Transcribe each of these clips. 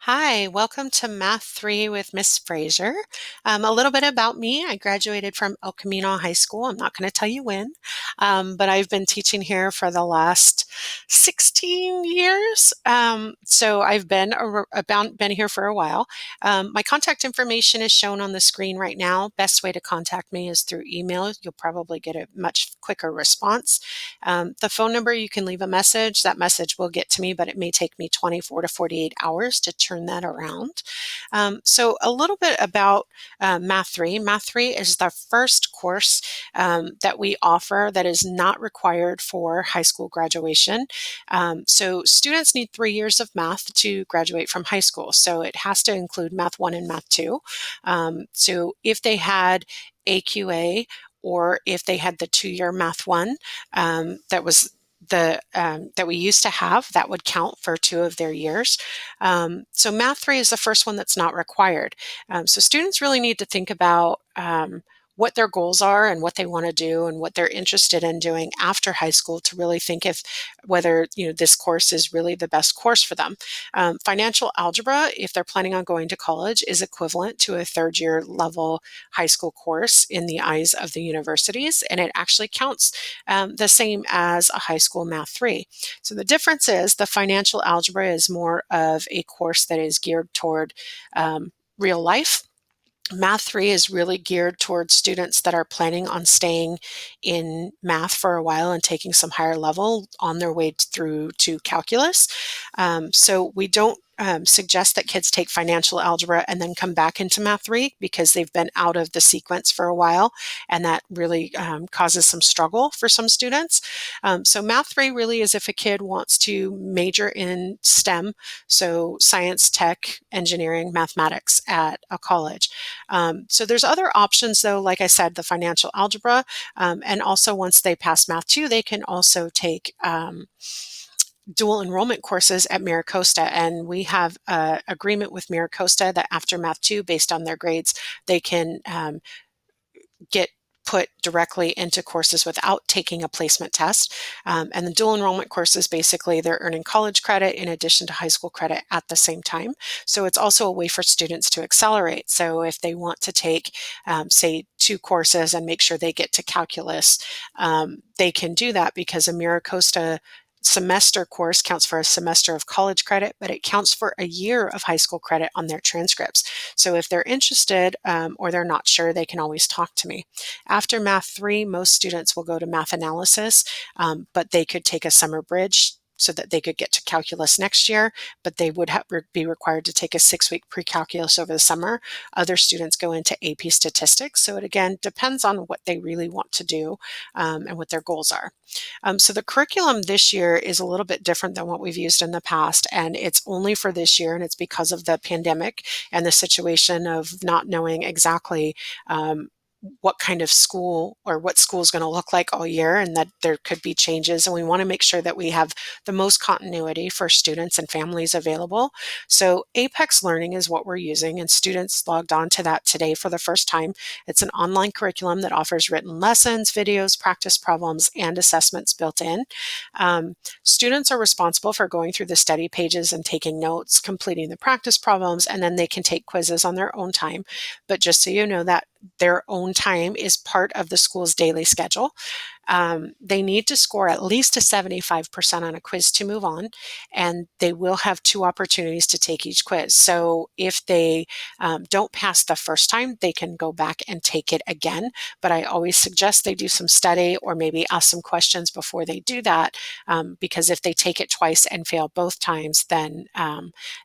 Hi, welcome to Math 3 with Miss Fraser. A little bit about me. I graduated from El Camino High School. I'm not going to tell you when, but I've been teaching here for the last 16 years. So I've been here for a while. My contact information is shown on the screen right now. Best way to contact me is through email. You'll probably get a much quicker response. The phone number, you can leave a message. That message will get to me, but it may take me 24 to 48 hours to turn that around. So a little bit about Math 3. Math 3 is the first course that we offer that is not required for high school graduation. So students need 3 years of math to graduate from high school. So it has to include Math 1 and Math 2. So if they had AQA, or if they had the 2-year Math 1, that was that we used to have, that would count for 2 of their years. So Math 3 is the first one that's not required. So students really need to think about what their goals are and what they want to do and what they're interested in doing after high school to really think if whether this course is really the best course for them. Financial algebra, if they're planning on going to college, is equivalent to a third-year level high school course in the eyes of the universities, and it actually counts the same as a high school Math 3. So the difference is the financial algebra is more of a course that is geared toward real life. Math 3 is really geared towards students that are planning on staying in math for a while and taking some higher level on their way through to calculus. So we don't suggest that kids take financial algebra and then come back into Math 3 because they've been out of the sequence for a while, and that really causes some struggle for some students. So Math 3 really is if a kid wants to major in STEM, so science, tech, engineering, mathematics at a college. So there's other options though, like I said, the financial algebra, and also once they pass Math 2, they can also take dual enrollment courses at MiraCosta, and we have an agreement with MiraCosta that after Math 2, based on their grades, they can get put directly into courses without taking a placement test. And the dual enrollment courses, basically, they're earning college credit in addition to high school credit at the same time. So it's also a way for students to accelerate. So if they want to take, say, 2 courses and make sure they get to calculus, they can do that because a MiraCosta semester course counts for a semester of college credit, but it counts for a year of high school credit on their transcripts. So if they're interested or they're not sure, they can always talk to me. After Math 3, most students will go to math analysis, but they could take a summer bridge so that they could get to calculus next year, but they would be required to take a 6-week pre-calculus over the summer. Other students go into AP statistics. So it again depends on what they really want to do and what their goals are. So the curriculum this year is a little bit different than what we've used in the past, and it's only for this year, and it's because of the pandemic and the situation of not knowing exactly what kind of school or what school is going to look like all year, and that there could be changes. And we want to make sure that we have the most continuity for students and families available. So Apex Learning is what we're using, and students logged on to that today for the first time. It's an online curriculum that offers written lessons, videos, practice problems, and assessments built in. Students are responsible for going through the study pages and taking notes, completing the practice problems, and then they can take quizzes on their own time. But just so you know, that their own time is part of the school's daily schedule. They need to score at least a 75% on a quiz to move on, and they will have 2 opportunities to take each quiz. So if they don't pass the first time, they can go back and take it again. But I always suggest they do some study or maybe ask some questions before they do that, because if they take it twice and fail both times, then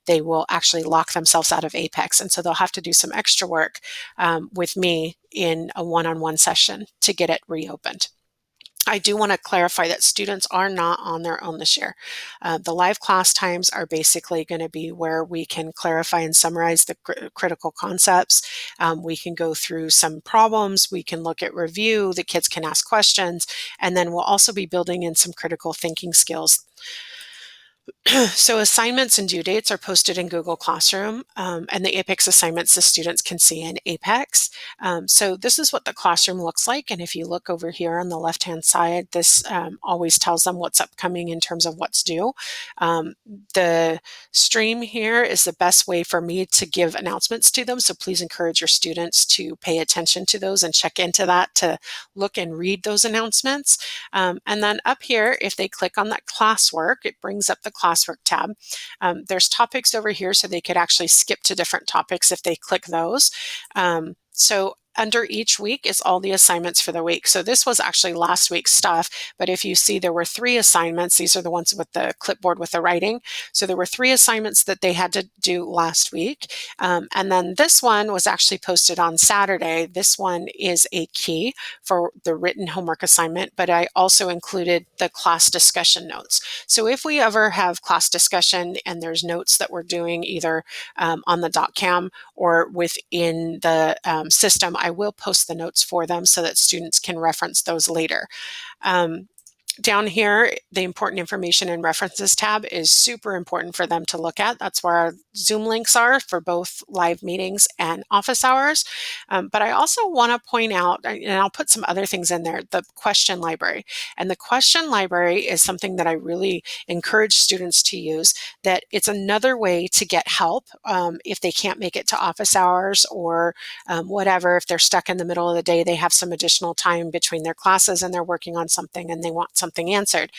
they will actually lock themselves out of Apex. And so they'll have to do some extra work with me in a one-on-one session to get it reopened. I do want to clarify that students are not on their own this year. The live class times are basically going to be where we can clarify and summarize the critical concepts. We can go through some problems. We can look at review. The kids can ask questions. And then we'll also be building in some critical thinking skills. So assignments and due dates are posted in Google Classroom, and the Apex assignments the students can see in Apex. So this is what the classroom looks like. And if you look over here on the left-hand side, this always tells them what's upcoming in terms of what's due. The stream here is the best way for me to give announcements to them. So please encourage your students to pay attention to those and check into that to look and read those announcements. And then up here, if they click on that classwork, it brings up the classwork tab. There's topics over here, so they could actually skip to different topics if they click those. So under each week is all the assignments for the week. So this was actually last week's stuff, but if you see there were 3 assignments, these are the ones with the clipboard with the writing. So there were 3 assignments that they had to do last week. And then this one was actually posted on Saturday. This one is a key for the written homework assignment, but I also included the class discussion notes. So if we ever have class discussion and there's notes that we're doing either on the DocCam or within the system, I will post the notes for them so that students can reference those later. Down here, the important information and references tab is super important for them to look at. That's where our Zoom links are for both live meetings and office hours. But I also want to point out, and I'll put some other things in there, the question library. And the question library is something that I really encourage students to use, that it's another way to get help if they can't make it to office hours or whatever. If they're stuck in the middle of the day, they have some additional time between their classes and they're working on something and they want something answered.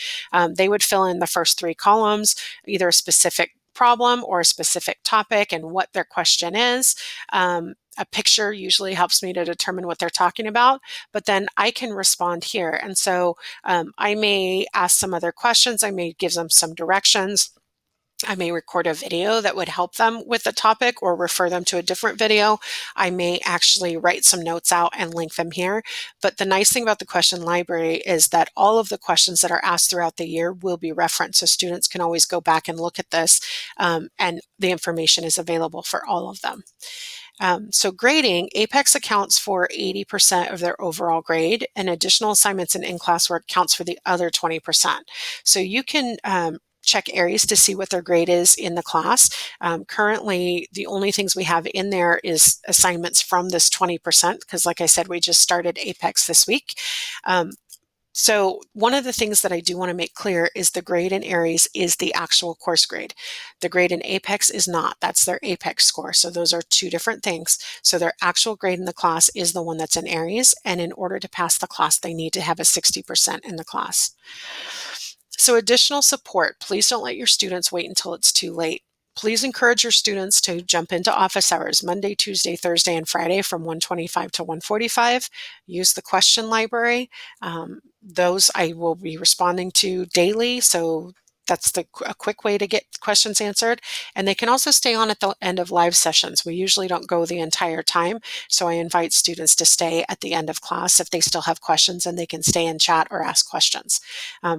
They would fill in the first 3 columns, either a specific problem or a specific topic and what their question is. A picture usually helps me to determine what they're talking about, but then I can respond here. And so I may ask some other questions. I may give them some directions. I may record a video that would help them with the topic or refer them to a different video. I may actually write some notes out and link them here. But the nice thing about the question library is that all of the questions that are asked throughout the year will be referenced. So students can always go back and look at this, and the information is available for all of them. So grading, Apex accounts for 80% of their overall grade, and additional assignments and in-class work counts for the other 20%. So you can check Aries to see what their grade is in the class. Currently, the only things we have in there is assignments from this 20%, because like I said, we just started Apex this week. So one of the things that I do want to make clear is the grade in Aries is the actual course grade. The grade in Apex is not. That's their Apex score. So those are 2 different things. So their actual grade in the class is the one that's in Aries. And in order to pass the class, they need to have a 60% in the class. So additional support. Please don't let your students wait until it's too late. Please encourage your students to jump into office hours Monday, Tuesday, Thursday, and Friday from 1:25 to 1:45. Use the question library. Those I will be responding to daily, so that's a quick way to get questions answered. And they can also stay on at the end of live sessions. We usually don't go the entire time, so I invite students to stay at the end of class if they still have questions, and they can stay and chat or ask questions.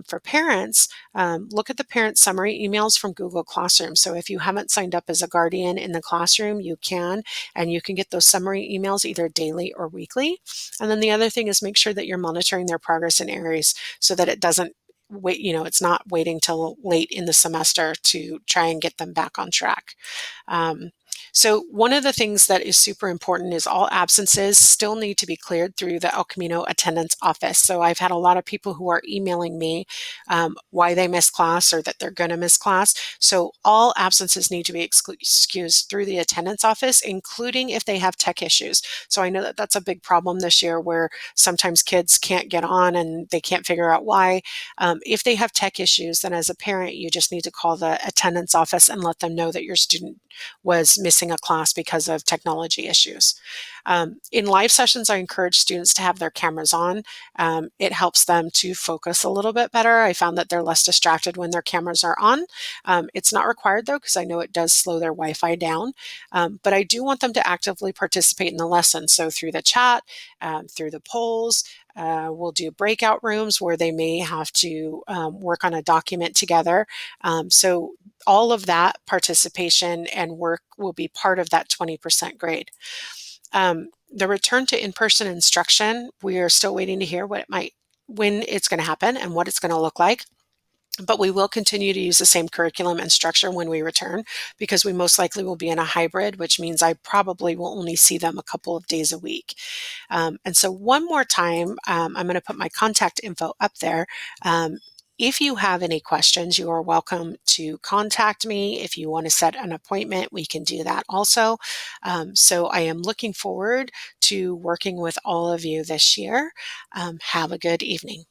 For parents, look at the parent summary emails from Google Classroom. So if you haven't signed up as a guardian in the classroom, you can, and you can get those summary emails either daily or weekly. And then the other thing is make sure that you're monitoring their progress in Aries so that it doesn't wait, it's not waiting till late in the semester to try and get them back on track. So one of the things that is super important is all absences still need to be cleared through the El Camino attendance office. So I've had a lot of people who are emailing me why they missed class or that they're going to miss class. So all absences need to be excused through the attendance office, including if they have tech issues. So I know that that's a big problem this year where sometimes kids can't get on and they can't figure out why. If they have tech issues, then as a parent, you just need to call the attendance office and let them know that your student was missing a class because of technology issues. In live sessions, I encourage students to have their cameras on. It helps them to focus a little bit better. I found that they're less distracted when their cameras are on. It's not required though, because I know it does slow their Wi-Fi down. But I do want them to actively participate in the lesson. So through the chat, through the polls, we'll do breakout rooms where they may have to work on a document together. So all of that participation and work will be part of that 20% grade. The return to in-person instruction, we are still waiting to hear when it's going to happen and what it's going to look like. But we will continue to use the same curriculum and structure when we return because we most likely will be in a hybrid, which means I probably will only see them a couple of days a week. And so, one more time, I'm going to put my contact info up there. If you have any questions, you are welcome to contact me. If you want to set an appointment, we can do that also. So, I am looking forward to working with all of you this year. Have a good evening.